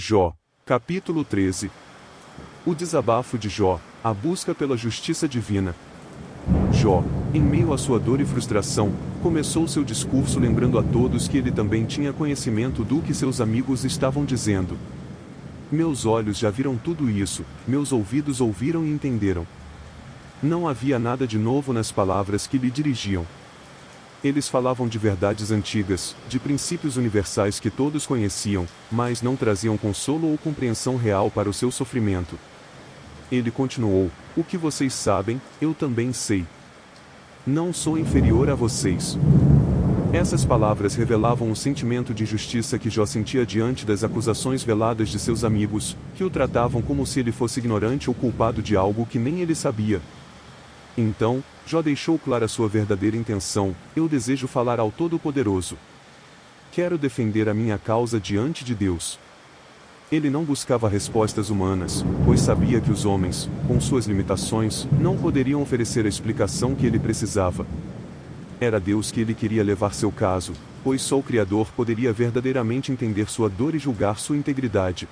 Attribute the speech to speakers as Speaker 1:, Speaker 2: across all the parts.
Speaker 1: Jó, capítulo 13. O desabafo de Jó, a busca pela justiça divina. Jó, em meio à sua dor e frustração, começou seu discurso lembrando a todos que ele também tinha conhecimento do que seus amigos estavam dizendo. Meus olhos já viram tudo isso, meus ouvidos ouviram e entenderam. Não havia nada de novo nas palavras que lhe dirigiam. Eles falavam de verdades antigas, de princípios universais que todos conheciam, mas não traziam consolo ou compreensão real para o seu sofrimento. Ele continuou: o que vocês sabem, eu também sei. Não sou inferior a vocês. Essas palavras revelavam o sentimento de injustiça que Jó sentia diante das acusações veladas de seus amigos, que o tratavam como se ele fosse ignorante ou culpado de algo que nem ele sabia. Então, Jó deixou clara sua verdadeira intenção: eu desejo falar ao Todo-Poderoso. Quero defender a minha causa diante de Deus. Ele não buscava respostas humanas, pois sabia que os homens, com suas limitações, não poderiam oferecer a explicação que ele precisava. Era Deus que ele queria levar seu caso, pois só o Criador poderia verdadeiramente entender sua dor e julgar sua integridade.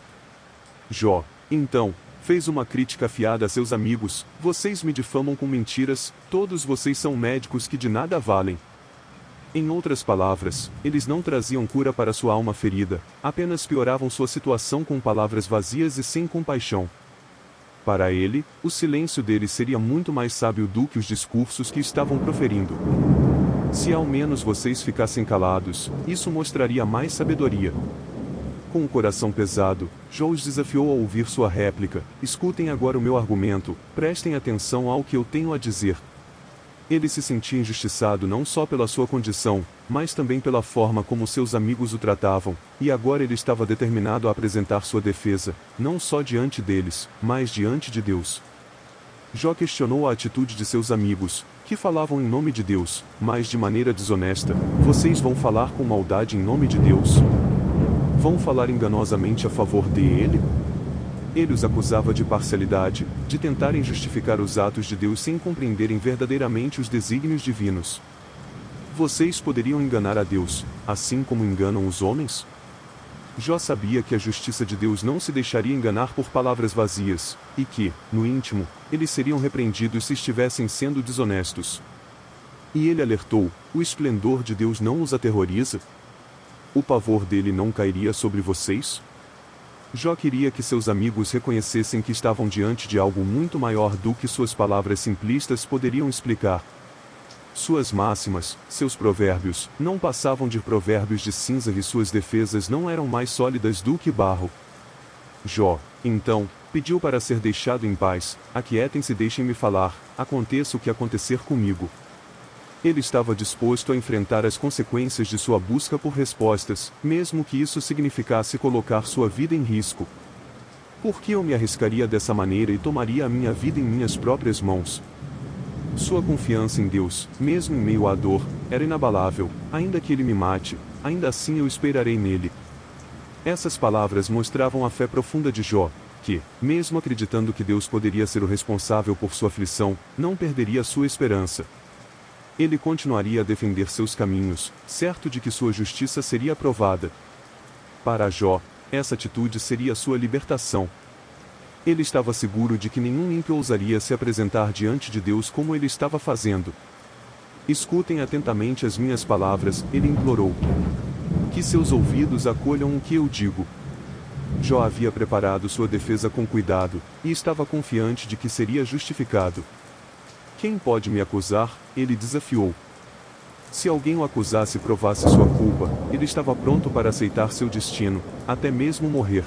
Speaker 1: Jó, então, fez uma crítica afiada a seus amigos: vocês me difamam com mentiras, todos vocês são médicos que de nada valem. Em outras palavras, eles não traziam cura para sua alma ferida, apenas pioravam sua situação com palavras vazias e sem compaixão. Para ele, o silêncio deles seria muito mais sábio do que os discursos que estavam proferindo. Se ao menos vocês ficassem calados, isso mostraria mais sabedoria. Com o coração pesado, Jó os desafiou a ouvir sua réplica: escutem agora o meu argumento, prestem atenção ao que eu tenho a dizer. Ele se sentia injustiçado não só pela sua condição, mas também pela forma como seus amigos o tratavam, e agora ele estava determinado a apresentar sua defesa, não só diante deles, mas diante de Deus. Jó questionou a atitude de seus amigos, que falavam em nome de Deus, mas de maneira desonesta: vocês vão falar com maldade em nome de Deus? Vão falar enganosamente a favor dele? Ele os acusava de parcialidade, de tentarem justificar os atos de Deus sem compreenderem verdadeiramente os desígnios divinos. Vocês poderiam enganar a Deus, assim como enganam os homens? Jó sabia que a justiça de Deus não se deixaria enganar por palavras vazias, e que, no íntimo, eles seriam repreendidos se estivessem sendo desonestos. E ele alertou: o esplendor de Deus não os aterroriza? O pavor dele não cairia sobre vocês? Jó queria que seus amigos reconhecessem que estavam diante de algo muito maior do que suas palavras simplistas poderiam explicar. Suas máximas, seus provérbios, não passavam de provérbios de cinza e suas defesas não eram mais sólidas do que barro. Jó, então, pediu para ser deixado em paz: aquietem-se e deixem-me falar, aconteça o que acontecer comigo. Ele estava disposto a enfrentar as consequências de sua busca por respostas, mesmo que isso significasse colocar sua vida em risco. Por que eu me arriscaria dessa maneira e tomaria a minha vida em minhas próprias mãos? Sua confiança em Deus, mesmo em meio à dor, era inabalável: ainda que ele me mate, ainda assim eu esperarei nele. Essas palavras mostravam a fé profunda de Jó, que, mesmo acreditando que Deus poderia ser o responsável por sua aflição, não perderia sua esperança. Ele continuaria a defender seus caminhos, certo de que sua justiça seria aprovada. Para Jó, essa atitude seria sua libertação. Ele estava seguro de que nenhum ímpio ousaria se apresentar diante de Deus como ele estava fazendo. Escutem atentamente as minhas palavras, ele implorou. Que seus ouvidos acolham o que eu digo. Jó havia preparado sua defesa com cuidado, e estava confiante de que seria justificado. Quem pode me acusar? Ele desafiou. Se alguém o acusasse e provasse sua culpa, ele estava pronto para aceitar seu destino, até mesmo morrer.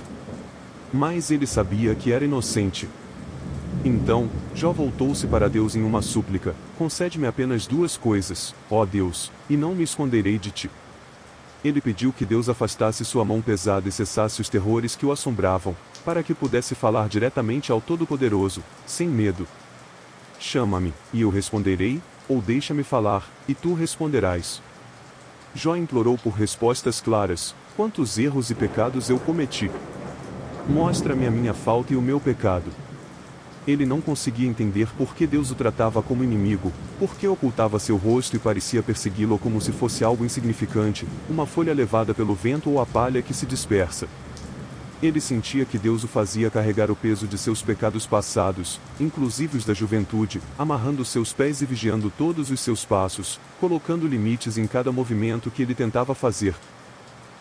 Speaker 1: Mas ele sabia que era inocente. Então, Jó voltou-se para Deus em uma súplica: concede-me apenas duas coisas, ó Deus, e não me esconderei de ti. Ele pediu que Deus afastasse sua mão pesada e cessasse os terrores que o assombravam, para que pudesse falar diretamente ao Todo-Poderoso, sem medo. Chama-me, e eu responderei, ou deixa-me falar, e tu responderás. Jó implorou por respostas claras: quantos erros e pecados eu cometi? Mostra-me a minha falta e o meu pecado. Ele não conseguia entender por que Deus o tratava como inimigo, por que ocultava seu rosto e parecia persegui-lo como se fosse algo insignificante, uma folha levada pelo vento ou a palha que se dispersa. Ele sentia que Deus o fazia carregar o peso de seus pecados passados, inclusive os da juventude, amarrando seus pés e vigiando todos os seus passos, colocando limites em cada movimento que ele tentava fazer.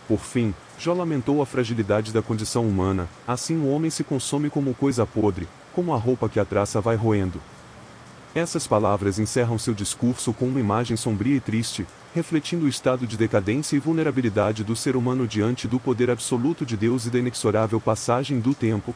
Speaker 1: Por fim, Jó lamentou a fragilidade da condição humana, assim o homem se consome como coisa podre, como a roupa que a traça vai roendo. Essas palavras encerram seu discurso com uma imagem sombria e triste, refletindo o estado de decadência e vulnerabilidade do ser humano diante do poder absoluto de Deus e da inexorável passagem do tempo,